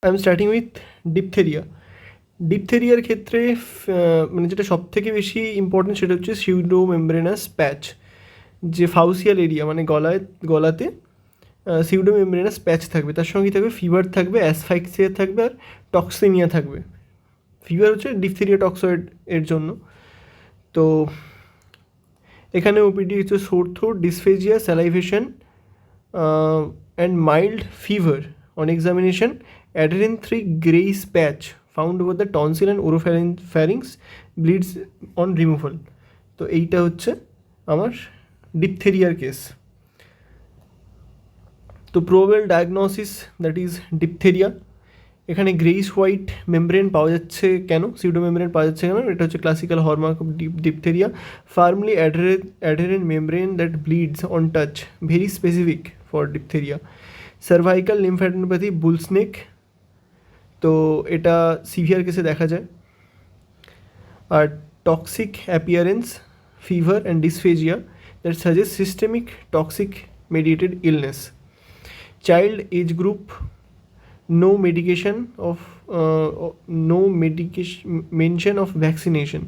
I am starting with diphtheria. ডিপথেরিয়ার ক্ষেত্রে মানে যেটা সবথেকে বেশি ইম্পর্টেন্ট সেটা হচ্ছে সিউডো মেমব্রেনাস প্যাচ, যে ফাউসিয়াল এরিয়া মানে গলাতে সিউডো মেমব্রেনাস প্যাচ থাকবে, তার সঙ্গে থাকবে ফিভার থাকবে, অ্যাসফাইক্সিয়া থাকবে, আর টক্সিমিয়া থাকবে। ফিভার হচ্ছে ডিপথেরিয়া টক্সয়েড এর জন্য। তো এখানে ওপিডি হচ্ছে সোর throat, dysphagia, salivation and mild fever on examination, adherent 3 grayish patch found over the tonsil and oropharynx, bleeds on removal। তো এইটা হচ্ছে আমার ডিপথেরিয়ার কেস। তো প্রোবেল ডায়াগনোসিস দ্যাট ইজ ডিপথেরিয়া। এখানে গ্রেইশ হোয়াইট মেমব্রেন পাওয়া যাচ্ছে কেন, সিউডো মেমব্রেন পাওয়া যাচ্ছে কেন, এটা হচ্ছে classical hallmark of diphtheria. Firmly adherent membrane that bleeds on touch, very specific for diphtheria. Cervical lymphadenopathy, bull's neck, তো এটা সিভিয়ার কেসে দেখা যায়। আর toxic appearance, fever and dysphagia that suggest systemic toxic mediated illness. Child age group, no mention of vaccination,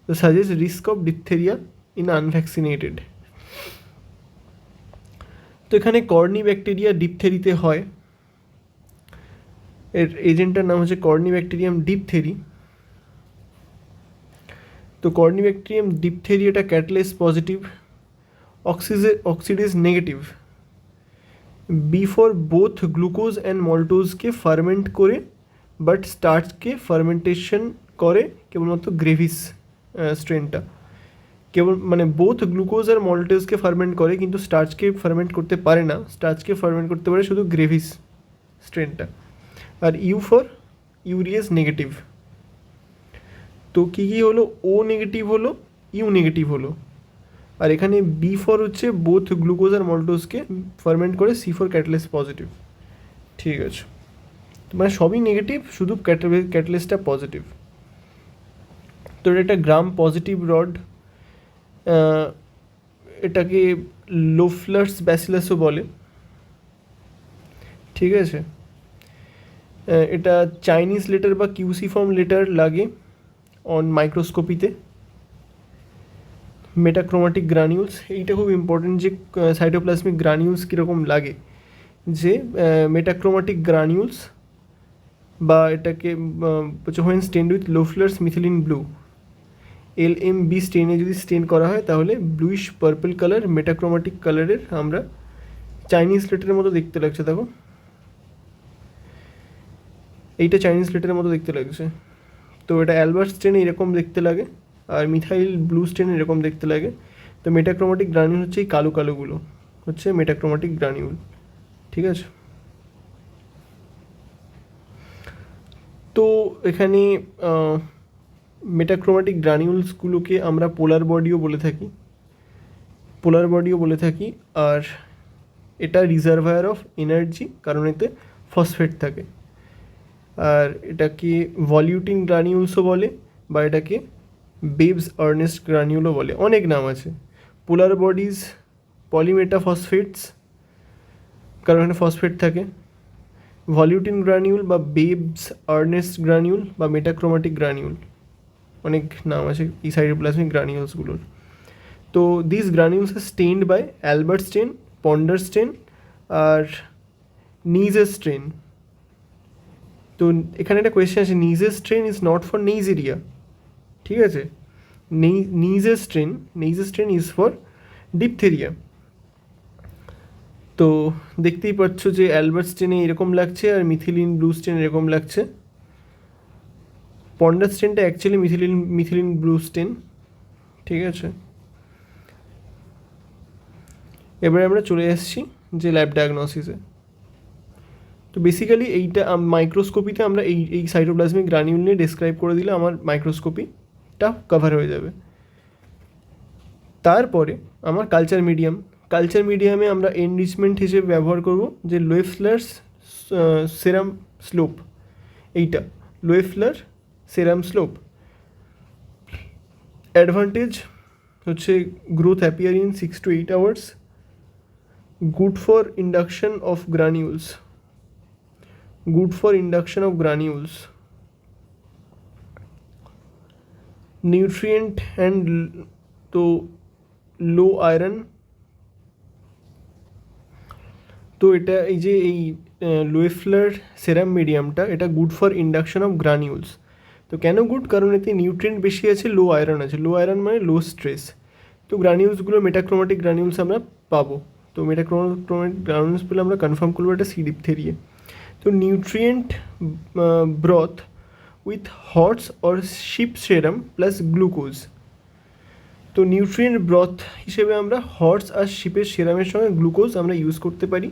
so suggests risk of diphtheria in unvaccinated। তো এখানে Carney bacteria ডিপথেরিতে হয়, এর এজেন্টটার নাম হচ্ছে কর্নিব্যাকটেরিয়াম ডিপথেরি। তো কর্নিব্যাকটেরিয়াম ডিপথেরিয়াটা catalase positive, oxidase negative, before both glucose and মল্টোজকে ferment করে, বাট স্টার্চকে ফার্মেন্টেশন করে কেবলমাত্র গ্রেভিস স্ট্রেনটা। কেবল মানে বোথ গ্লুকোজ আর মল্টোজকে ফার্মেন্ট করে কিন্তু স্টার্চকে ফার্মেন্ট করতে পারে না, স্টার্চকে ফার্মেন্ট করতে পারে শুধু গ্রেভিস স্ট্রেনটা। আর ইউ ফর ইউরিয়াস নেগেটিভ। তো কী কী হলো, ও নেগেটিভ হলো, ইউ নেগেটিভ হলো, আর এখানে বি ফর হচ্ছে বোথ গ্লুকোজ আর মল্টোজকে ফার্মেন্ট করে, সি ফর ক্যাটালেস পজিটিভ। ঠিক আছে, মানে সবই নেগেটিভ, শুধু ক্যাটালেসটা পজিটিভ। তো এটা একটা গ্রাম পজিটিভ রড, এটাকে লোফলার্স ব্যাসিলাসও বলে। ঠিক আছে, এটা চাইনিজ লেটার বা কিউসিফর্ম লেটার লাগে অন মাইক্রোস্কোপিতে। মেটাক্রোমাটিক গ্রানিউলস, এইটা খুব ইম্পর্টেন্ট যে সাইটোপ্লাজমিক গ্রানিউলস কীরকম লাগে, যে মেটাক্রোমাটিক গ্রানিউলস বা এটাকে when stained with Loeffler's methylene blue, LMB স্টেনে যদি স্টেন করা হয় তাহলে ব্লুইশ পার্পল কালার মেটাক্রোমাটিক কালারের আমরা চাইনিজ লেটারের মতো দেখতে লাগছে। দেখো এইটা চাইনিজ লেটারের মতো দেখতে লাগছে। তো এটা অ্যালবার্ট স্টেনে এরকম দেখতে লাগে, আর মিথাইল ব্লু স্টেন এরকম দেখতে লাগে। তো মেটাক্রোমাটিক গ্রানিউল হচ্ছে এই কালো কালোগুলো হচ্ছে মেটাক্রোমাটিক গ্রানিউল। ঠিক আছে, তো এখানে মেটাক্রোমাটিক গ্রানিউলসগুলোকে আমরা পোলার বডিও বলে থাকি, আর এটা রিজার্ভায়ার অফ এনার্জি কারণ এতে ফসফেট থাকে। আর এটাকে ভলিউটিন গ্রানিউলসও বলে, বা এটাকে বেবস আর্নেস্ট গ্রানিউলও বলে, অনেক নাম আছে। পোলার বডিজ পলিমেটাফসফেটস কারণ এখানে ফসফেট থাকে, ভলিউটিন গ্রানিউল বা বেবস আর্নেস্ট গ্রানিউল বা মেটাক্রোমাটিক গ্রানিউল, অনেক নাম আছে এই সাইটোপ্লাজমিক গ্রানিউলসগুলোর। তো this granules are stained by Albert stain, Ponder stain আর নিজের স্ট্রেন। তো এখানে একটা কোয়েশ্চেন আছে, Neisser stain is not for Neisseria. ঠিক আছে, Neisser stain is for diphtheria. তো দেখতেই পাচ্ছ যে অ্যালবার্ট স্টেনে এরকম লাগছে আর মিথিলিন ব্লু স্টেন এরকম লাগছে। পন্ডার স্টেনটা অ্যাকচুয়ালি মিথিলিন ব্লু স্টেন। ঠিক আছে, এবারে আমরা চলে এসেছি যে ল্যাব ডায়াগনোসিসে। তো বেসিক্যালি এইটা মাইক্রোস্কোপিতে আমরা এই সাইটোপ্লাজমিক গ্রানিউল নিয়ে ডেসক্রাইব করে দিলে আমার মাইক্রোস্কোপিটা কভার হয়ে যাবে। তারপরে আমার কালচার মিডিয়ামে আমরা এনরিচমেন্ট হিসেবে ব্যবহার করব যে লোয়েফলার সেরাম স্লোপ, এইটা লোয়েফলার সেরাম স্লোপ। অ্যাডভান্টেজ হচ্ছে growth appear in 6 to 8 hours, good for induction of granules, good for induction of granules. Nutrient and তো low iron, তো এটা এই যে এই লোয়েফলার সেরাম মিডিয়ামটা এটা গুড ফর ইন্ডাকশন অফ গ্রানিউলস। তো কেন গুড? কারণ এতে নিউট্রিয়েন্ট বেশি আছে, লো আয়রন আছে। লো আয়রন মানে লো স্ট্রেস। তো গ্রানিউলসগুলো মেটাক্রোমাটিক গ্রানিউলস আমরা পাবো। তো মেটাক্রোমাটিক গ্রানিউলস পেলে আমরা কনফার্ম করবো এটা সি ডিপথেরিয়া। তো nutrient broth with horse or sheep serum plus glucose. তো নিউট্রিয়েন্ট ব্রথ হিসেবে আমরা হর্স আর শিপের সেরামের সঙ্গে গ্লুকোজ আমরা ইউজ করতে পারি,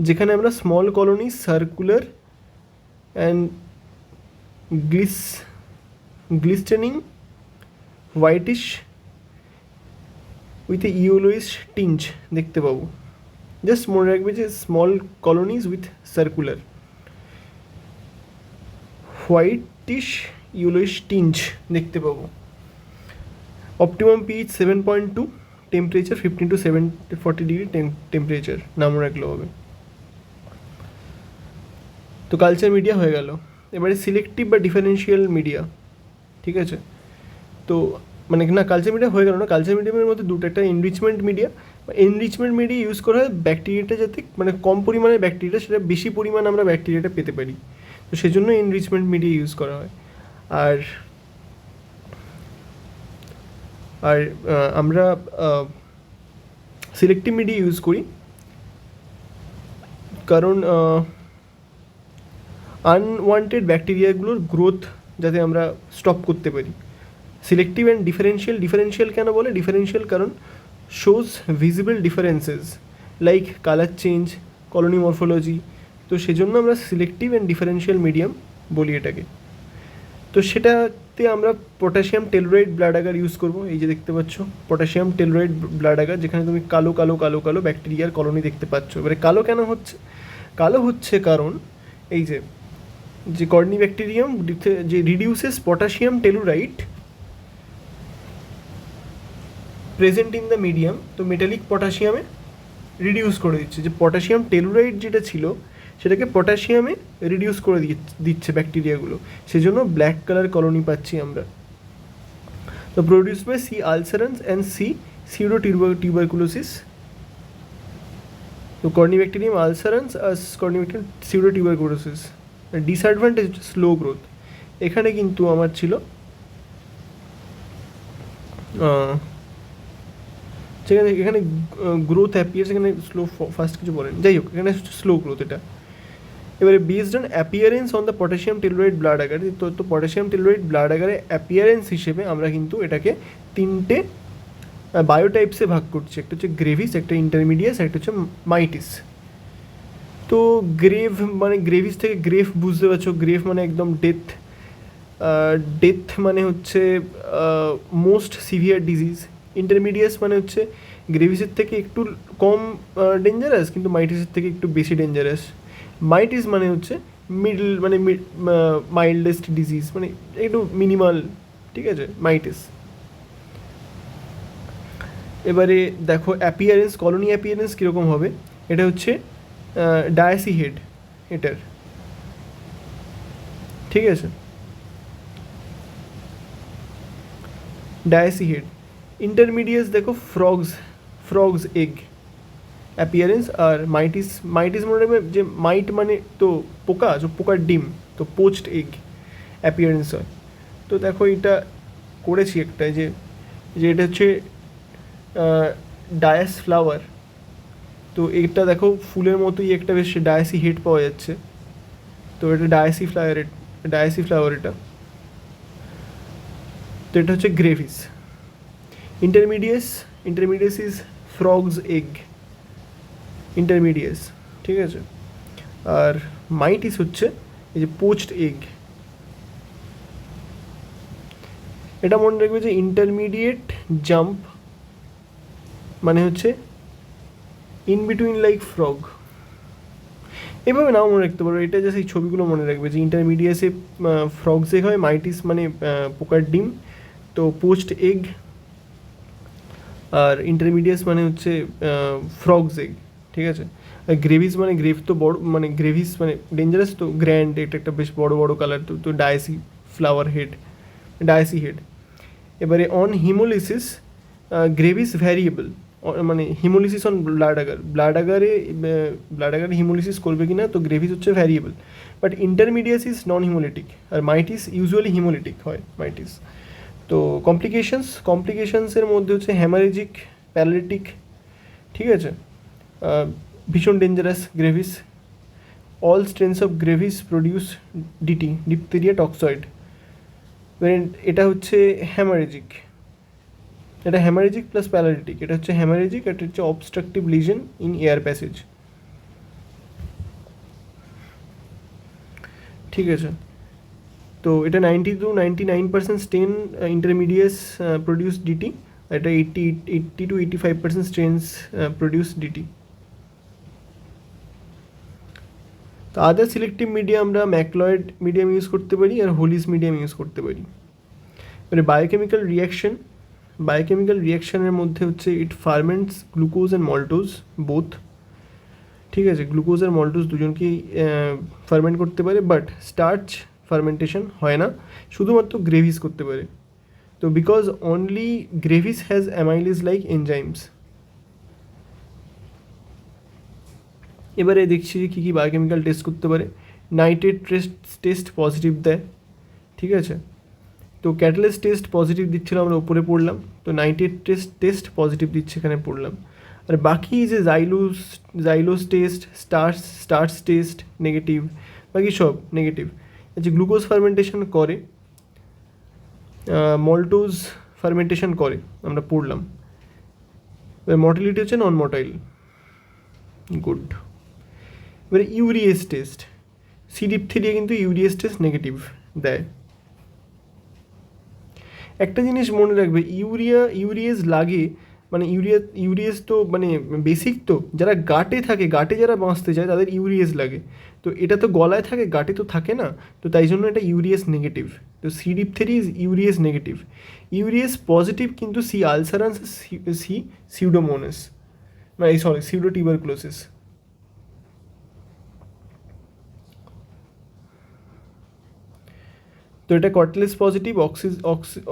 যেখানে আমরা small colony circular and glistening whitish with a yellowish tinge দেখতে পাবো। জাস্ট মনে রাখবে যে small colonies with circular whitish yellowish tinge দেখতে পাবো। Optimum pH 7.2, temperature 15 to 40 degree temperature নাম রাখলে হবে। তো কালচার মিডিয়া হয়ে গেল। এবারে সিলেক্টিভ বা ডিফারেন্সিয়াল মিডিয়া, ঠিক আছে? তো মানে না, কালচার মিডিয়া হয়ে গেল না। কালচার মিডিয়ামের মধ্যে দুটো, একটা enrichment media. Enrichment media use করা হয় ব্যাকটেরিয়াটা যাতে মানে কম পরিমাণে ব্যাকটেরিয়া সেটা বেশি পরিমাণ আমরা ব্যাকটেরিয়াটা পেতে পারি, তো সেজন্য এনরিচমেন্ট মিডিয়া ইউজ করা হয়। আর আমরা সিলেক্টিভ মিডিয়া ইউজ করি কারণ আনওয়ান্টেড ব্যাকটেরিয়াগুলোর গ্রোথ যাতে আমরা স্টপ করতে পারি। সিলেক্টিভ অ্যান্ড ডিফারেন্সিয়াল কেন বলে? ডিফারেন্সিয়াল কারণ shows visible differences like colour change, colony morphology. তো সেজন্য আমরা সিলেক্টিভ অ্যান্ড ডিফারেন্সিয়াল মিডিয়াম বলি এটাকে। তো সেটাতে আমরা potassium tellurite blood agar use করবো। এই যে দেখতে পাচ্ছ পটাশিয়াম টেলুরাইড ব্লাড আগার, যেখানে তুমি কালো কালো কালো কালো ব্যাকটেরিয়ার কলোনি দেখতে পাচ্ছ। এবারে কালো কেন হচ্ছে? কালো হচ্ছে কারণ এই যে কর্নিব্যাকটেরিয়াম যে reduces potassium tellurite present in the medium, তো মেটালিক পটাশিয়ামে রিডিউস করে দিচ্ছে। যে পটাশিয়াম টেলুরাইড যেটা ছিল সেটাকে পটাশিয়ামে রিডিউস করে দিচ্ছে ব্যাকটেরিয়াগুলো, সেজন্য ব্ল্যাক কালার কলোনি পাচ্ছি আমরা। তো produce by C ulcerans and C pseudo tuberculosis. তো কর্নিব্যাকটেরিয়াম আলসারেন্স আর corynebacterium pseudo tuberculosis. Disadvantage slow growth. এখানে কিন্তু আমার ছিল সেখানে এখানে গ্রোথ অ্যাপিয়ার্স, এখানে স্লো ফাস্ট কিছু বলেন, যাই হোক এখানে স্লো গ্রোথ এটা। এবারে based on appearance on the potassium tellurite blood agar, তো পটাশিয়াম টেলুরাইড ব্লাড আগারে অ্যাপিয়ারেন্স হিসেবে আমরা কিন্তু এটাকে তিনটে বায়োটাইপসে ভাগ করছি। একটা হচ্ছে গ্রেভিস, একটা ইন্টারমিডিয়াস, একটা হচ্ছে মাইটিস। তো গ্রেভ মানে গ্রেভিস থেকে গ্রেভ বুঝতে পারছো, গ্রেভ মানে একদম ডেথ মানে হচ্ছে মোস্ট সিভিয়ার ডিজিজ। ইন্টারমিডিয়াস মানে হচ্ছে গ্রেভিসের থেকে একটু কম ডেঞ্জারাস কিন্তু মাইটিসের থেকে একটু বেশি ডেঞ্জারাস। মাইটিস মানে হচ্ছে মিডল মানে মাইল্ডেস্ট ডিজিজ, মানে একটু মিনিমাল, ঠিক আছে মাইটিস। এবারে দেখো অ্যাপিয়ারেন্স, কলোনি অ্যাপিয়ারেন্স কীরকম হবে? এটা হচ্ছে ডায়াসি হেড এটার, ঠিক আছে, ডায়াসি হেড। ইন্টারমিডিয়েটস দেখো ফ্রগস এগ অ্যাপিয়ারেন্স। আর মাইটিস মনে রাখবে যে মাইট মানে তো পোকা, যে পোকার ডিম, তো পোচড এগ অ্যাপিয়ারেন্স হয়। তো দেখো এটা করেছি একটা যে এটা হচ্ছে ডায়াস ফ্লাওয়ার। তো এটা দেখো ফুলের মতোই একটা বেশ ডায়াসি হেড পাওয়া যাচ্ছে। তো এটা ডায়াসি ফ্লাওয়ার এটা। তো এটা হচ্ছে গ্রেভিস। ইন্টারমিডিয়েস ইজ ফ্রগস এগ, ইন্টারমিডিয়েস, ঠিক আছে। আর মাইটিস হচ্ছে এই যে পোচড এগ। এটা মনে রাখবে যে ইন্টারমিডিয়েট জাম্প মানে হচ্ছে ইন বিটুইন লাইক ফ্রগ, এভাবে নাও মনে রাখতে পারো। এটা জাস্ট এই ছবিগুলো মনে রাখবে যে ইন্টারমিডিয়েসে ফ্রগস এগ হয়, মাইটিস মানে পোকার ডিম, তো পোচড এগ। আর ইন্টারমিডিয়েস মানে হচ্ছে ফ্রগস এগ, ঠিক আছে। গ্রেভিস মানে গ্রেভ তো বড়, মানে গ্রেভিস মানে ডেঞ্জারাস, তো গ্র্যান্ড এটা একটা বেশ বড় বড় কালার, তো তো daisy flower head, daisy head. এবারে অন হিমোলিসিস গ্রেভিস ভ্যারিয়েবল, মানে haemolysis on blood agar, blood আগারে হিমোলিসিস করবে কি না, তো গ্রেভিস হচ্ছে variable, but intermedius non haemolytic, আর মাইটিস ইউজুয়ালি হিমোলিটিক হয় মাইটিস। তো কমপ্লিকেশনসের মধ্যে হচ্ছে হ্যামারেজিক, প্যারালিটিক, ঠিক আছে, ভীষণ dangerous gravis. All strains of gravis produce DT, diphtheria toxoid. এটা হচ্ছে হ্যামারেজিক, এটা হ্যামারেজিক প্লাস প্যারালিটিক, এটা হচ্ছে হ্যামারেজিক, এটা হচ্ছে অবস্ট্রাকটিভ লিজন ইন এয়ার প্যাসেজ, ঠিক আছে। তো এটা 90 to 99% স্টেন ইন্টারমিডিয়েস প্রডিউস ডিটি, এটা 80 to 85% স্ট্রেনস প্রডিউস ডিটি। তো আদার সিলেক্টিভ মিডিয়া আমরা ম্যাকলয়েড মিডিয়াম ইউজ করতে পারি আর হোলিস মিডিয়াম ইউজ করতে পারি। এবারে বায়োকেমিক্যাল রিয়াকশানের মধ্যে হচ্ছে ইট ফার্মেন্টস গ্লুকোজ অ্যান্ড মল্টোজ বোথ, ঠিক আছে, গ্লুকোজ আর মল্টোজ দুজনকেই ফার্মেন্ট করতে পারে, বাট স্টার্চ ফার্মেন্টেশন হয় না, শুধুমাত্র গ্রেভিস করতে পারে। তো because only Grevy's has amylase like enzymes. এবারে দেখছি যে কী কী বায়োকেমিক্যাল টেস্ট করতে পারে। নাইট্রেট টেস্ট পজিটিভ দেয়, ঠিক আছে। তো ক্যাটালিস্ট টেস্ট পজিটিভ দিচ্ছিল, আমরা উপরে পড়লাম, তো নাইট্রেট টেস্ট পজিটিভ দিচ্ছে, এখানে পড়লাম। আর বাকি যে জাইলোস টেস্ট, স্টার্স টেস্ট নেগেটিভ, বাকি সব নেগেটিভ। আচ্ছা, গ্লুকোজ ফার্মেন্টেশন করে, মল্টোজ ফার্মেন্টেশন করে, আমরা পড়লাম। মর্টালিটি হচ্ছে নন মর্টাইল, গুড। এবারে ইউরিয়েস টেস্ট, সি ডিপথেরিয়া কিন্তু ইউরিয়েস টেস্ট নেগেটিভ দেয়। একটা জিনিস মনে রাখবে, ইউরিয়েস লাগে, মানে ইউরিয়েস তো মানে বেসিক, তো যারা গাটে থাকে, গাটে যারা বাঁচতে চায় তাদের ইউরিয়েস লাগে, তো এটা তো গলায় থাকে, গাটে তো থাকে না, তো তাই জন্য এটা ইউরিয়েস নেগেটিভ। তো C diphtheriae is urease negative. Urease positive কিন্তু সি আলসারান্স, সি সিউডোমোনাস, মানে সিউডো টিউবারকুলোসিস। তো এটা কটলেস পজিটিভ,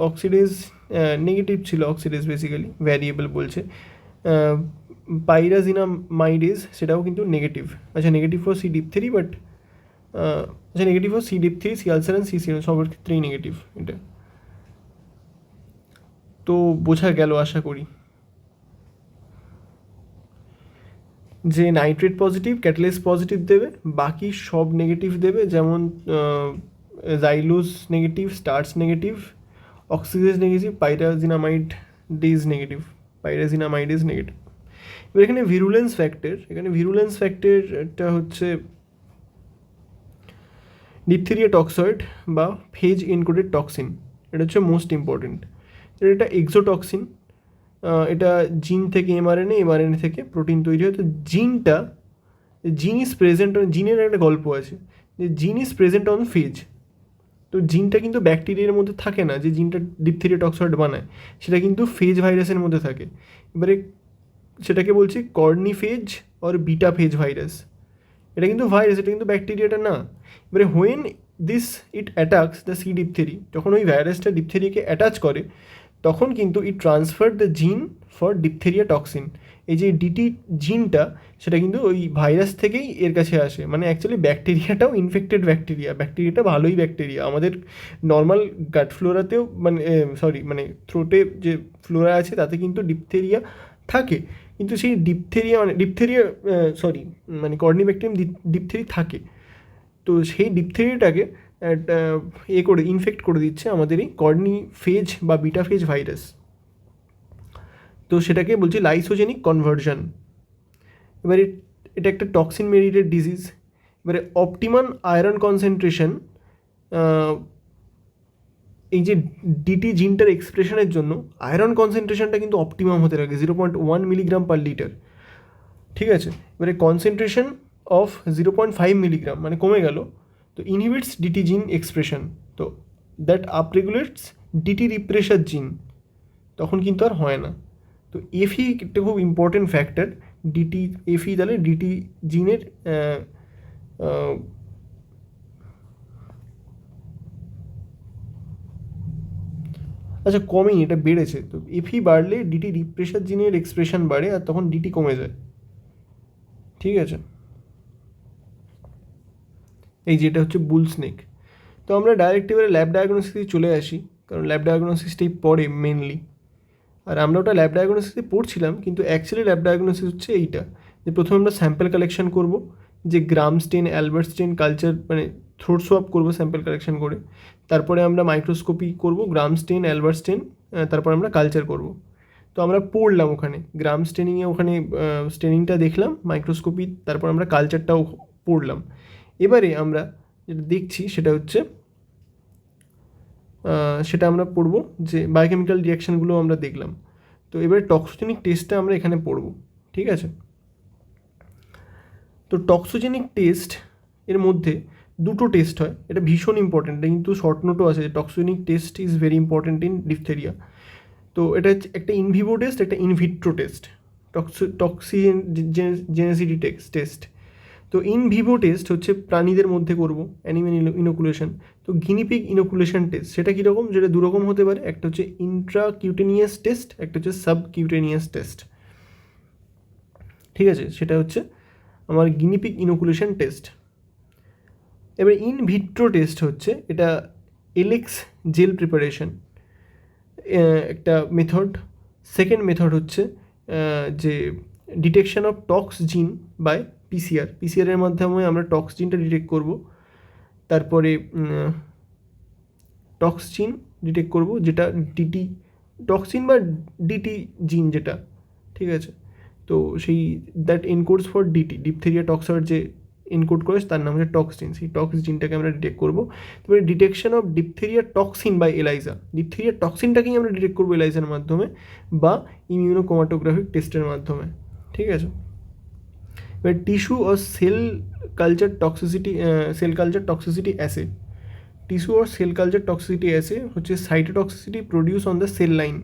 অক্সিডেজ নেগেটিভ ছিল, অক্সিডেজ বেসিক্যালি ভ্যারিয়েবল বলছে। পাইরাজিনামাইডেজ সেটাও কিন্তু নেগেটিভ। আচ্ছা, negative for C diphtheriae, but আচ্ছা negative for C diphtheriae, C ulcerans, C সিরো, সবার ক্ষেত্রেই নেগেটিভ এটা। তো বোঝা গেল আশা করি যে নাইট্রেট পজিটিভ, ক্যাটালিস পজিটিভ দেবে, বাকি সব নেগেটিভ দেবে, যেমন xylose negative, starch negative, oxidase negative, pyrazinamidase negative. এবার এখানে ভিরুলেন্স ফ্যাক্টরটা হচ্ছে ডিপথেরিয়া টক্সয়েড বা ফেজ এনকোডেড টক্সিন, এটা হচ্ছে মোস্ট ইম্পর্টেন্ট। এটা এক্সোটক্সিন, এটা জিন থেকে এমআরএনএ থেকে প্রোটিন তৈরি হয়। তো জিন ইজ প্রেজেন্ট, জিনের একটা গল্প আছে যে জিন ইজ প্রেজেন্ট অন ফেজ। তো জিনটা কিন্তু ব্যাকটেরিয়ার মধ্যে থাকে না, যে জিনটা ডিপথেরিয়া টক্সয়েড বানায়, সেটা কিন্তু ফেজ ভাইরাসের মধ্যে থাকে। এবারে সেটাকে বলছি corynephage or beta phage virus. এটা কিন্তু ভাইরাস, এটা কিন্তু ব্যাকটেরিয়াটা না। এবারে when it attacks the C diphtheriae, যখন ওই ভাইরাসটা ডিপথেরিয়াকে অ্যাটাচ করে, তখন কিন্তু it transfer the gene for diphtheria toxin. এই যে ডিটি জিনটা, সেটা কিন্তু ওই ভাইরাস থেকেই এর কাছে আসে। মানে অ্যাকচুয়ালি ব্যাকটেরিয়াটাও ইনফেক্টেড ব্যাকটেরিয়াটা ভালোই ব্যাকটেরিয়া। আমাদের নর্মাল গাট ফ্লোরাতেও মানে থ্রোটে যে ফ্লোরা আছে তাতে কিন্তু ডিপথেরিয়া থাকে, কিন্তু সেই মানে কর্নিব্যাকটেরিয়াম ডিপথেরি থাকে। তো সেই ডিপথেরিয়াটাকে ইনফেক্ট করে দিচ্ছে আমাদের এই কর্নিফেজ বা বিটাফেজ ভাইরাস। তো সেটাকে বলছি লাইসোজেনিক কনভার্সন। এবারে এটা একটা টক্সিন মেডিটেড ডিজিজ। এবারে অপটিমাম আয়রন কনসেন্ট্রেশন, এই যে ডিটি জিনটার এক্সপ্রেশনের জন্য আয়রন কনসেন্ট্রেশনটা কিন্তু অপটিমাম হতে লাগে 0.1 মিলিগ্রাম পার লিটার, ঠিক আছে। এবারে কনসেন্ট্রেশন অফ 0.5 মিলিগ্রাম মানে কমে গেল, তো ইনহিবিটস ডিটি জিন এক্সপ্রেশন, তো দ্যাট আপরেগুলেটস ডিটি রিপ্রেসার জিন, তখন কিন্তু আর হয় না। তো এফি একটা খুব ইম্পর্টেন্ট ফ্যাক্টর, ডিটি এফই তাহলে ডিটি জিনের আচ্ছা কমেনি, এটা বেড়েছে। তো এফই বাড়লে ডিটি রিপ্রেসার জিনের এক্সপ্রেশন বাড়ে আর তখন ডিটি কমে যায়। ঠিক আছে, এই যেটা হচ্ছে বুল স্নেক। তো আমরা ডাইরেক্ট এবারে ল্যাব ডায়াগনোসিসে চলে আসি, কারণ ল্যাব ডায়াগনোসিসটাই পড়ে মেনলি। আর আমরা ওটা ল্যাব ডায়াগনোসিসে পড়ছিলাম, কিন্তু অ্যাকচুয়ালি ল্যাব ডায়াগনোসিস হচ্ছে এইটা, যে প্রথমে আমরা স্যাম্পল কালেকশন করব, যে গ্রাম স্টেন, অ্যালবার্ট স্টেন কালচার, মানে থ্রোট সোয়াব করবো স্যাম্পল কালেকশন করে। তারপরে আমরা মাইক্রোস্কোপি করব, গ্রাম স্টেন, অ্যালবার্ট স্টেন, তারপর আমরা কালচার করব। তো আমরা পড়লাম ওখানে গ্রাম স্টেনিংয়ে, ওখানে স্টেনিংটা দেখলাম মাইক্রোস্কোপি, তারপর আমরা কালচারটাও পড়লাম। এবারে আমরা যেটা দেখছি সেটা হচ্ছে সেটা আমরা পড়ব যে বায়োকেমিক্যাল রিয়াকশানগুলো আমরা দেখলাম। তো এবারে টক্সোজেনিক টেস্টটা আমরা এখানে পড়ব। ঠিক আছে, তো টক্সোজেনিক টেস্ট এর মধ্যে দুটো টেস্ট হয়, এটা ভীষণ ইম্পর্টেন্ট, এটা কিন্তু শর্ট নোটও আছে যে toxigenic test is very important in diphtheria. তো এটা একটা ইনভিভো টেস্ট, একটা ইনভিট্রো টেস্ট, টক্সিজেনেসিটি টেস্ট। তো ইন ভিভো টেস্ট হচ্ছে প্রাণীদের মধ্যে করব, অ্যানিমেল ইনোকুলেশন। তো গিনিপিগ ইনোকুলেশন টেস্ট সেটা কীরকম, যেটা দুরকম হতে পারে, একটা হচ্ছে ইন্ট্রাকিউটেনিয়াস টেস্ট, একটা হচ্ছে সাবকিউটেনিয়াস টেস্ট। ঠিক আছে, সেটা হচ্ছে আমার গিনিপিগ ইনোকুলেশন টেস্ট। এবার ইন ভিট্রো টেস্ট হচ্ছে এটা এলেক্স জেল প্রিপারেশন একটা মেথড। সেকেন্ড মেথড হচ্ছে যে ডিটেকশন অফ টক্স জিন বাই পিসিআরের মাধ্যমে আমরা টক্স জিনটা ডিটেক্ট করব। তারপরে টক্স জিন ডিটেক্ট করব, যেটা ডিটি টক্সিন বা ডিটি জিন যেটা। ঠিক আছে, তো সেই that encodes for DT, diphtheria toxoid যে এনকোড করে তার নাম হচ্ছে টক্সিন, সেই টক্স জিনটাকে আমরা ডিটেক্ট করবো। তারপরে detection of diphtheria toxin by ELISA, diphtheria টক্সিনটাকেই আমরা ডিটেক্ট করবো এলাইজার মাধ্যমে বা ইমিউনোক্রোমাটোগ্রাফিক টেস্টের মাধ্যমে। ঠিক আছে, এবার টিস্যু ও cell culture toxicity assay, tissue or cell culture toxicity assay হচ্ছে cytotoxicity produce on the cell line,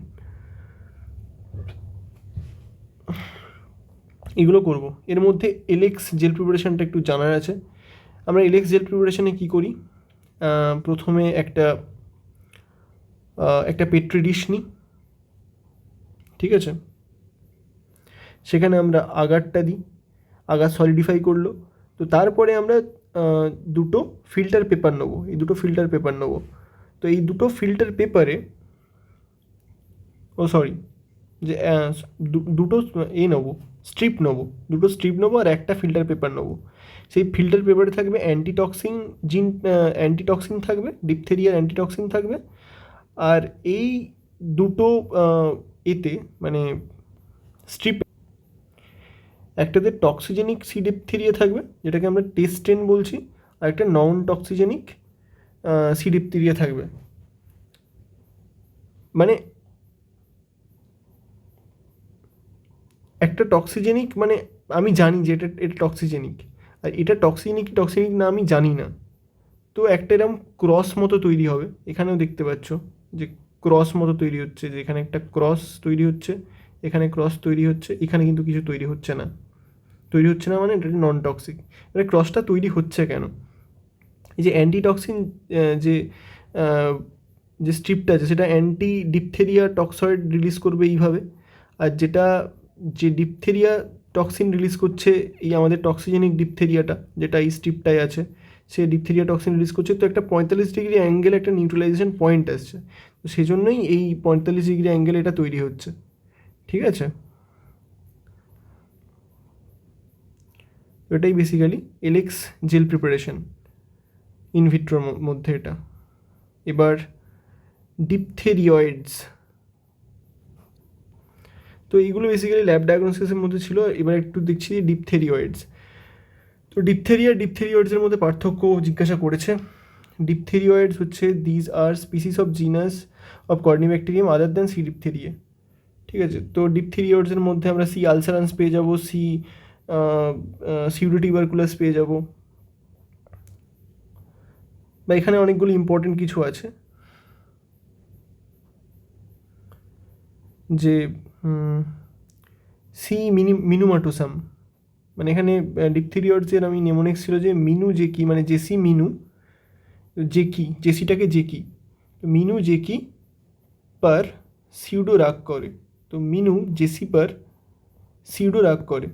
এগুলো করব। এর মধ্যে এলেক্স জেল প্রিপারেশনটা একটু জানার আছে। আমরা এলেক্স জেল প্রিপারেশনে কী করি, প্রথমে একটা পেট্রি ডিশ নিই। ঠিক আছে, সেখানে আমরা আগারটা দিই, আগার সলিডিফাই করলো। তো তারপরে আমরা দুটো ফিল্টার পেপার নেবো, এই দুটো ফিল্টার পেপার নেবো। তো এই দুটো ফিল্টার পেপারে যে দুটো নেবো, স্ট্রিপ নেবো, দুটো স্ট্রিপ নেবো আর একটা ফিল্টার পেপার নেবো। সেই ফিল্টার পেপারে থাকবে অ্যান্টিটক্সিন থাকবে, ডিপথেরিয়ার অ্যান্টিটক্সিন থাকবে। আর এই দুটো এতে মানে স্ট্রিপ, একটাতে টক্সিজেনিক সি ডিপথেরিয়া থাকবে যেটাকে আমরা টেস্টেন বলছি, আর একটা নন টক্সিজেনিক সি ডিপথেরিয়া থাকবে। মানে একটা টক্সিজেনিক, মানে আমি জানি যে এটা টক্সিজেনিক, আর এটা টক্সিনিক না আমি জানি না। তো একটা এরকম ক্রস মতো তৈরি হবে, এখানেও দেখতে পাচ্ছ যে ক্রস মতো তৈরি হচ্ছে, যে এখানে একটা ক্রস তৈরি হচ্ছে, এখানে ক্রস তৈরি হচ্ছে, এখানে কিন্তু কিছু তৈরি হচ্ছে না মানে এটা নন টক্সিক। এবার ক্রসটা তৈরি হচ্ছে কেন, এই যে অ্যান্টিটক্সিন যে যে স্ট্রিপটা আছে সেটা অ্যান্টি ডিপথেরিয়া টক্সয়েড রিলিজ করবে এইভাবে, আর যে ডিপথেরিয়া টক্সিন রিলিজ করছে এই আমাদের টক্সিজেনিক ডিপথেরিয়াটা যেটা এই স্ট্রিপটায় আছে, সে ডিপথেরিয়া টক্সিন রিলিজ করছে। তো একটা 45 ডিগ্রি অ্যাঙ্গেল একটা নিউট্রালাইজেশন পয়েন্ট আসছে, তো সেই জন্যই এই 45 ডিগ্রি অ্যাঙ্গেল এটা তৈরি হচ্ছে। ঠিক আছে, এটাই বেসিক্যালি এলেক্স জেল প্রিপারেশন ইনভিট্রোর মধ্যে এটা। এবার ডিপথেরিয়েডস, তো এইগুলো বেসিক্যালি ল্যাব ডায়াগনোসিসের মধ্যে ছিল। এবার একটু দেখছি ডিপথেরিয়েডস। তো ডিপথেরিয়েডসের মধ্যে পার্থক্য জিজ্ঞাসা করেছে। ডিপথেরিয়েডস হচ্ছে these are species of genus of corynebacterium other than C diphtheriae. ঠিক আছে, তো ডিপথেরিয়েডসের মধ্যে আমরা সি আলসারান্স পেয়ে যাবো, সিউডোটিউবারকুলাস পেয়ে যাবো, বা এখানে অনেকগুলো ইম্পর্টেন্ট কিছু আছে, যে মিনুমাটোসাম, মানে এখানে ডিপথেরিয়ডসের আমি নেমোনিক্স ছিল যে মিনু জেকি, মানে জেসি মিনু জেকি, জেসিটাকে জেকি, তো মিনু জেকি पर সিউডো রাগ করে, তো মিনু জেসি पर সিউডো রাগ করে।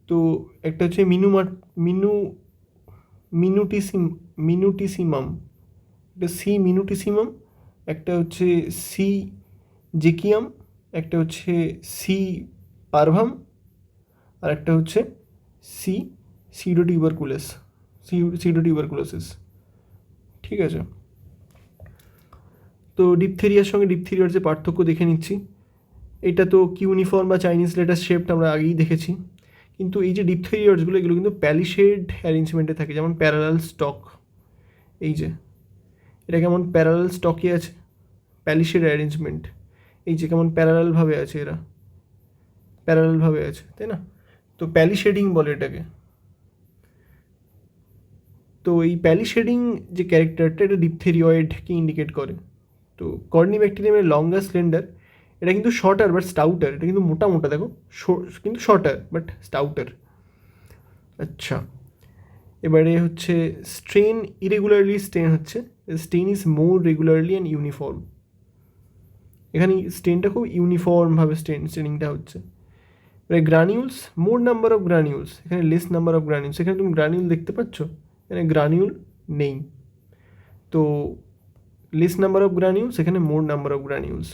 তো একটা হচ্ছে মিনু মিনুটিসিমাম, একটা সি মিনুটিসিমাম, একটা হচ্ছে সি জেকিয়াম, একটা হচ্ছে সি পারভাম, আর একটা হচ্ছে সি সিউডোটিউবারকুলোসিস। ঠিক আছে, তো ডিপথেরিয়ার সঙ্গে ডিপথেরিয়ার যে পার্থক্য দেখে নিচ্ছি। এটা তো কিউনিফর্ম বা চাইনিজ লেটার শেপটা আমরা আগেই দেখেছি, কিন্তু এই যে ডিপথেরিয়ার্সগুলো এগুলো কিন্তু প্যালিশেড অ্যারেঞ্জমেন্টে থাকে, যেমন প্যারালাল স্টক, এই যে এটা কেমন প্যারালাল স্টকে আছে, প্যালিশেড অ্যারেঞ্জমেন্ট, এই যে কেমন প্যারালালভাবে আছে, এরা প্যারালালভাবে আছে, তাই না? তো প্যালিশেডিং বলে এটাকে। তো এই প্যালিশেডিং যে ক্যারেক্টারটা, এটা ডিপথেরিয়য়েডকে ইন্ডিকেট করে। তো কর্নিব্যাকটেরিয়ামের লঙ্গার স্লেন্ডার, এটা কিন্তু শর্টার বাট স্টাউটার, এটা কিন্তু মোটা মোটা দেখো, কিন্তু শর্টার বাট স্টাউটার। আচ্ছা, এবারে হচ্ছে স্ট্রেন ইরেগুলারলি স্ট্রেন হচ্ছে, strain is more regularly and uniform. এখানে স্ট্রেনটা খুব ইউনিফর্মভাবে স্ট্রেনিংটা হচ্ছে। এবারে গ্রানিউলস, মোর নাম্বার অফ গ্রানিউলস, এখানে লেস নাম্বার অফ গ্রানিউলস, এখানে তুমি গ্রানিউল দেখতে পাচ্ছ, এখানে গ্রানিউল নেই। তো লেস নাম্বার অফ গ্রানিউলস, এখানে মোর নাম্বার অফ গ্রানিউলস।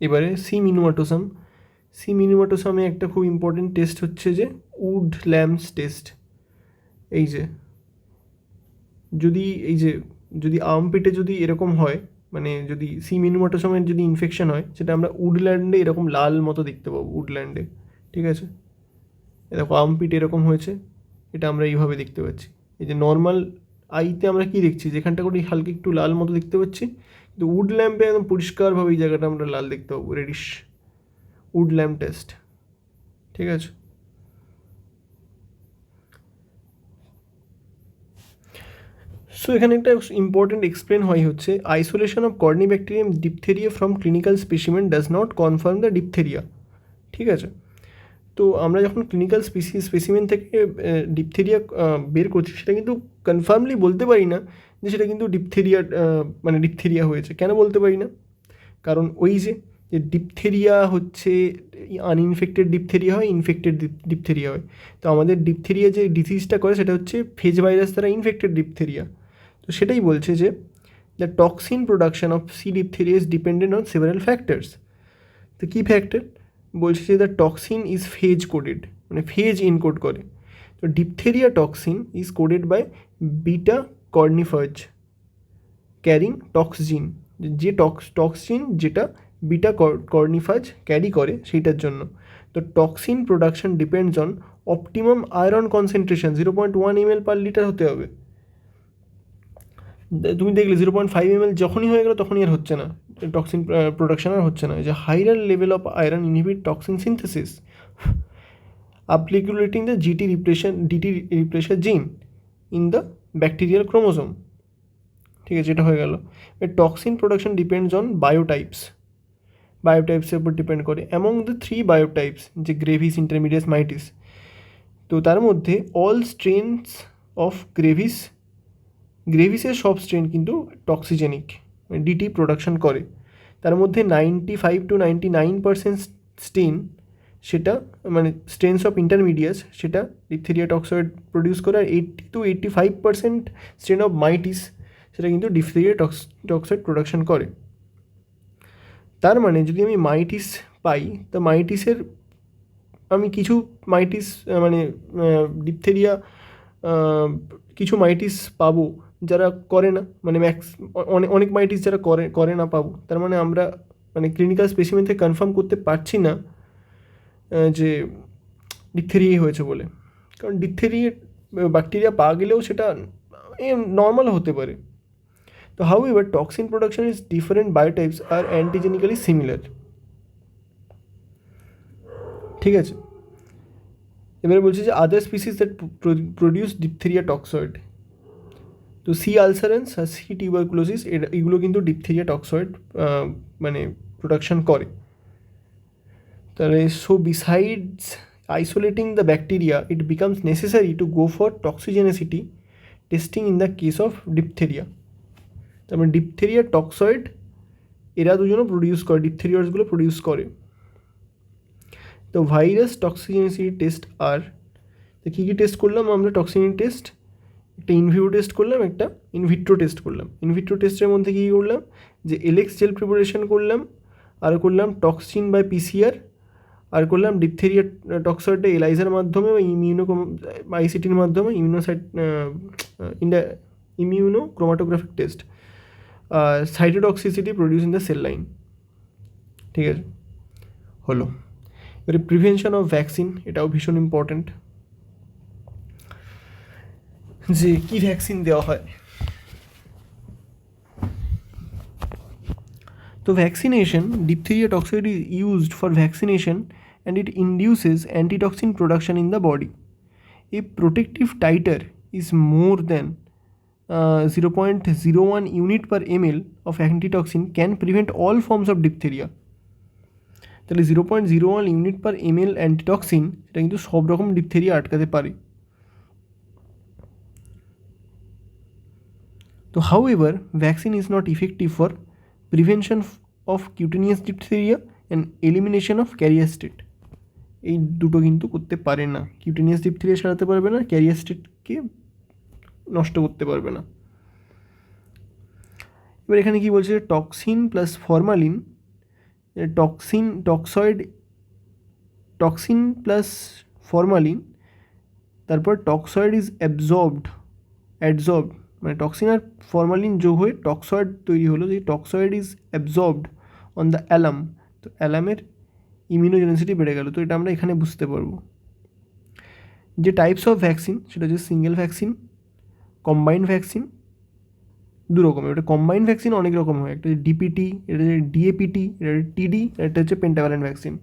এবারে সি মিনুমাটোসামে একটা খুব ইম্পর্টেন্ট টেস্ট হচ্ছে যে উড ল্যাম্পস টেস্ট। এই যে যদি আর্মপিটে যদি এরকম হয়, মানে যদি সি মিনুমাটোসামের যদি ইনফেকশন হয়, সেটা আমরা উডল্যান্ডে এরকম লাল মতো দেখতে পাবো, উডল্যান্ডে। ঠিক আছে, এরকম আর্মপিট এরকম হয়েছে, এটা আমরা এইভাবে দেখতে পাচ্ছি। এই যে নর্মাল আইতে আমরা কি দেখছি, যেখানটা করে হালকা একটু লাল মতো দেখতে পাচ্ছি, কিন্তু উড ল্যাম্পে একদম পরিষ্কারভাবে এই জায়গাটা আমরা লাল দেখতে পাবো, রেডিশ, উড ল্যাম্প টেস্ট। ঠিক আছে, সো এখানে একটা ইম্পর্টেন্ট এক্সপ্লেন হয় হচ্ছে, isolation of corynebacterium diphtheriae from clinical specimen does not confirm the diphtheria. ঠিক আছে, তো আমরা যখন ক্লিনিক্যাল স্পেসিমেন থেকে ডিপথেরিয়া বের করছি, সেটা কিন্তু কনফার্মলি বলতে পারি না যে সেটা কিন্তু ডিপথেরিয়া, মানে ডিপথেরিয়া হয়েছে। কেন বলতে পারি না? কারণ ওই যে ডিপথেরিয়া হচ্ছে আনইনফেক্টেড ডিপথেরিয়া হয়, ইনফেক্টেড ডিপথেরিয়া হয়। তো আমাদের ডিপথেরিয়া যে ডিজিজটা করে সেটা হচ্ছে ফেজ ভাইরাস দ্বারা ইনফেক্টেড ডিপথেরিয়া। তো সেটাই বলছে যে the toxin production of C diphtheriae is dependent on several factors. তো কী ফ্যাক্টর বলছে যে the toxin is phage coded, মানে ফেজ ইনকোড করে। তো diphtheria toxin is coded by beta corynephage carrying tox gene, যে টক্সিন যেটা বিটা কর্নিফাজ ক্যারি করে সেইটার জন্য। তো toxin production depends on optimum iron concentration 0.1 ml per litre হতে হবে। তুমি দেখলে 0.5 ml যখনই হয়ে গেলো তখনই আর হচ্ছে না, টক্সিন প্রোডাকশন আর হচ্ছে না। যে higher level of iron inhibit toxin synthesis upregulating the DT repressor gene in the bacterial chromosome. ঠিক আছে, এটা হয়ে গেল। টক্সিন প্রোডাকশন ডিপেন্ডস অন বায়োটাইপসের উপর ডিপেন্ড করে। অ্যামং দ্য 3 বায়োটাইপস, যে গ্রেভিস, ইন্টারমিডিয়েট, মাইটিস, তো তার মধ্যে অল স্ট্রেনস অফ গ্রেভিসের সব স্ট্রেন কিন্তু টক্সিজেনিক, ডিটি প্রোডাকশন করে। তার মধ্যে 95 to 99% স্টেন, সেটা মানে স্ট্রেনস অফ ইন্টারমিডিয়েটস, সেটা ডিপথেরিয়া টক্সয়েড প্রডিউস করে। আর 80 to 85% স্ট্রেন অফ মাইটিস, সেটা কিন্তু ডিপথেরিয়া টক্সয়েড প্রোডাকশন করে। তার মানে যদি আমি মাইটিস পাই, তো মাইটিসের আমি কিছু মাইটিস মানে ডিপথেরিয়া কিছু মাইটিস পাবো যারা করে না, মানে অনেক মাইটিস যারা করে না পাবো। তার মানে আমরা মানে ক্লিনিক্যাল স্পেসিমেন থেকে কনফার্ম করতে পারছি না যে ডিপথেরিয়াই হয়েছে বলে। কারণ ডিপথেরিয়া ব্যাকটেরিয়া পাওয়া গেলেও সেটা নর্মাল হতে পারে। তো however toxin production is different biotypes are antigenically similar. ঠিক আছে, এবারে বলছি যে other species that produce diphtheria toxoid, তো সি আলসারেন্স আর সি টিউবারকুলোসিস, এগুলো কিন্তু ডিপথেরিয়া টক্সয়েড মানে প্রোডাকশন করে। তাহলে so besides isolating the bacteria it becomes necessary to go for toxigenicity testing in the case of diphtheria. তার মানে diphtheria toxoid এরা দুজনও প্রডিউস করে, ডিপথেরিয়াসগুলো প্রডিউস করে। তো ভাইরাস টক্সিজেনিসিটি টেস্ট আর তো কী কী টেস্ট করলাম আমরা? টক্সিনিটি টেস্ট, একটা ইনভিভো টেস্ট করলাম, একটা ইনভিট্রো টেস্ট করলাম। ইনভিট্রো টেস্টের মধ্যে কী করলাম? যে এলেক্স জেল প্রিপারেশন করলাম, আর করলাম টক্সিন বাই পিসিআর, আর করলাম ডিপথেরিয়া টক্সয়েডটা এলাইজার মাধ্যমে বা আইসিটির মাধ্যমে immuno chromatographic test, cytotoxicity produce in the cell line. ঠিক আছে, হলো। এবারে প্রিভেনশন অফ ভ্যাকসিন, এটাও ভীষণ ইম্পর্ট্যান্ট, যে কী ভ্যাকসিন দেওয়া হয়। তো vaccination, diphtheria toxoid is used for vaccination and it induces antitoxin production in the body. A protective titer is more than 0.01 unit per ml of antitoxin can prevent all forms of diphtheria. তাহলে 0.01 unit per ml antitoxin এটা কিন্তু সব রকম diphtheria আটকাতে পারে। তো however, vaccine is not effective for prevention of cutaneous diphtheria and elimination of carrier state. এই দুটো কিন্তু করতে পারে না, কিউটেনিয়াস ডিপথেরিয়া সারাতে পারবে না, ক্যারিয়ার স্টেটকে নষ্ট করতে পারবে না। এবার এখানে কি বলছে? Toxin plus formalin, toxin plus formalin, তারপর টক্সয়েড ইজ অ্যাবজর্বড মানে টক্সিন আর ফরমালিন যোগ হয়ে টক্সয়েড তৈরি হলো। যে toxoid is absorbed on the alarm, তো অ্যালামের ইমিউনোজেনিসিটি বেড়ে গেল। তো এটা আমরা এখানে বুঝতে পারবো। যে টাইপস অফ ভ্যাকসিন সেটা হচ্ছে সিঙ্গেল ভ্যাকসিন, কম্বাইন্ড ভ্যাকসিন, দু রকমের। ওটা কম্বাইন্ড ভ্যাকসিন অনেক রকম হয়, একটা হচ্ছে ডিপিটি, এটা হচ্ছে ডিএপিটি, এটা হচ্ছে টিডি, এটা হচ্ছে পেন্টাভ্যালেন্ট ভ্যাকসিন।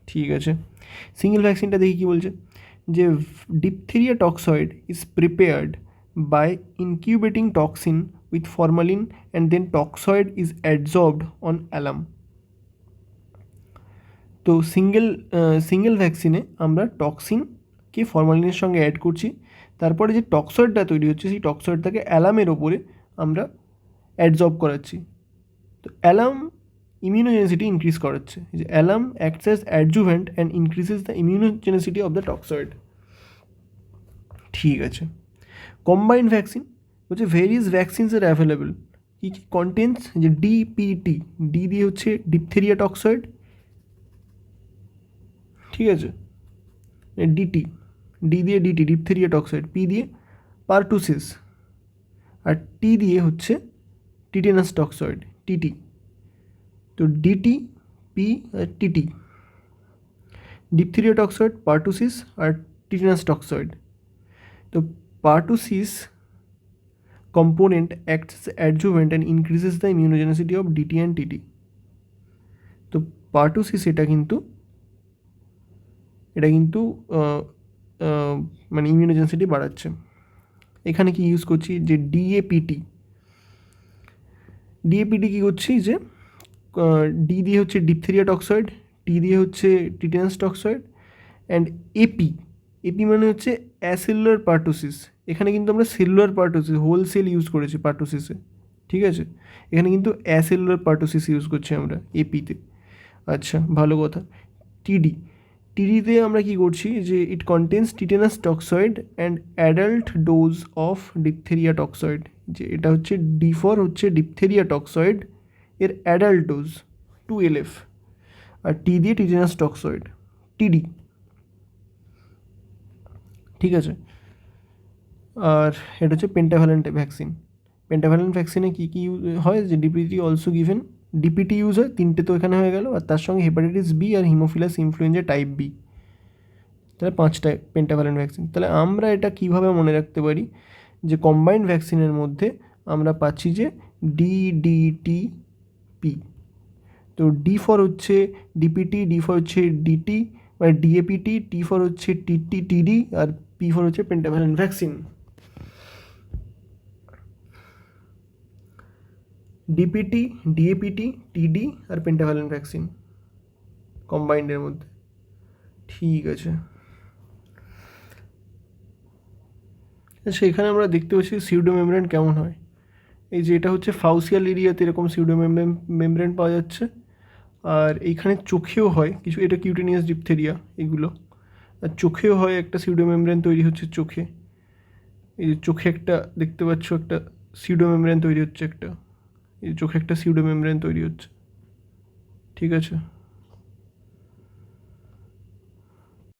ঠিক আছে, সিঙ্গেল ভ্যাকসিনটা দেখি কী বলছে, যে diphtheria toxoid is prepared by incubating toxin with formalin and then toxoid is adsorbed on alum. তো সিঙ্গেল ভ্যাকসিনে আমরা টক্সিনকে ফরমালিনের সঙ্গে অ্যাড করছি, তারপরে যে টক্সয়েডটা তৈরি হচ্ছে সেই টক্সয়েডটাকে অ্যালামের ওপরে আমরা অ্যাডজর্ব করাচ্ছি। তো অ্যালাম ইমিউনোজেনিসিটি ইনক্রিজ করাচ্ছে, যে alum acts as adjuvant and increases the immunogenicity of the toxoid. ঠিক আছে, কম্বাইন্ড ভ্যাকসিন হচ্ছে ভেরিয়াস ভ্যাকসিনস আর অ্যাভেলেবেল, কী কী কন্টেন্টস, যে ডিপিটি, ডি দিয়ে হচ্ছে ডিপথেরিয়া টক্সয়েড, ঠিক আছে, ডিটি, ডি দিয়ে ডিটি ডিপথেরিয়া টক্সয়েড, পি দিয়ে পারটুসিস, আর টি দিয়ে হচ্ছে টিটেনাস টক্সয়েড, টিটি। তো ডিটি, পি আর টিটি, ডিপথেরিয়া টক্সয়েড, পারটুসিস আর টিটেনাস টক্সয়েড। তো pertussis component acts as adjuvant and increases the immunogenicity of DT and TT. তো পারটুসিস এটা কিন্তু মানে ইমিউনোজেনিসিটি বাড়াচ্ছে। এখানে কি ইউজ করছি, যে ডিএপিটি কী করছি, যে ডি দিয়ে হচ্ছে ডিপথেরিয়া টক্সয়েড, টি দিয়ে হচ্ছে টিটেনাস টক্সয়েড, অ্যান্ড এপি মানে হচ্ছে অ্যাসেলুলার পারটুসিস। এখানে কিন্তু আমরা cellular pertussis, whole cell use করেছি পারটুসিসে, ঠিক আছে, এখানে কিন্তু অ্যাসেলুলার পারটুসিস ইউজ করছি আমরা এপিতে। আচ্ছা, ভালো কথা। টিডিতে আমরা কি করছি, যে it contains tetanus toxoid and adult dose of diphtheria toxoid, যে এটা হচ্ছে D4 হচ্ছে ডিপথেরিয়া টক্সয়েড এর অ্যাডাল্ট ডোজ 2LF, আর টি দিয়ে টিটেনাস টক্সয়েড, টিডি। ঠিক আছে, আর এটা হচ্ছে পেন্টাভ্যালেন্ট ভ্যাকসিন। পেন্টাভ্যালেন্ট ভ্যাকসিনে কী কী হয়, যে DPT also given, DPT use হয়, তিনটে তো এখানে হয়ে গেল, আর তার সঙ্গে হেপাটাইটিস বি আর হিমোফিলাস ইনফ্লুয়েঞ্জা টাইপ বি, তাহলে 5টা পেন্টাভ্যালেন্ট ভ্যাকসিন। তাহলে আমরা এটা কীভাবে মনে রাখতে পারি, যে কম্বাইন্ড ভ্যাকসিনের মধ্যে আমরা পাচ্ছি যে DDTP, তো D4 হচ্ছে ডিপিটি, D4 হচ্ছে ডিটি মানে ডিএপিটি, T4 হচ্ছে টিডি, আর P4 হচ্ছে পেন্টাভ্যালেন্ট ভ্যাকসিন। ডিপিটি, ডিএপিটি, টিডি আর পেন্টাভ্যালেন্ট ভ্যাকসিন কম্বাইন্ডের মধ্যে। ঠিক আছে। আচ্ছা, এখানে আমরা দেখতে পাচ্ছি সিউডো মেমব্রেন কেমন হয়। এই যে এটা হচ্ছে ফাউসিয়াল এরিয়াতে এরকম সিউডো মেমব্রেন পাওয়া যাচ্ছে। আর এইখানে চোখেও হয় কিছু, এটা কিউটেনিয়াস ডিপথেরিয়া এগুলো। আর চোখেও হয় একটা সিউডো মেমব্রেন তৈরি হচ্ছে চোখে। এই যে চোখে একটা দেখতে পাচ্ছ একটা সিউডো মেমব্রেন তৈরি হচ্ছে একটা, এই চোখে একটা সিউডো মেমব্রেন তৈরি হচ্ছে। ঠিক আছে।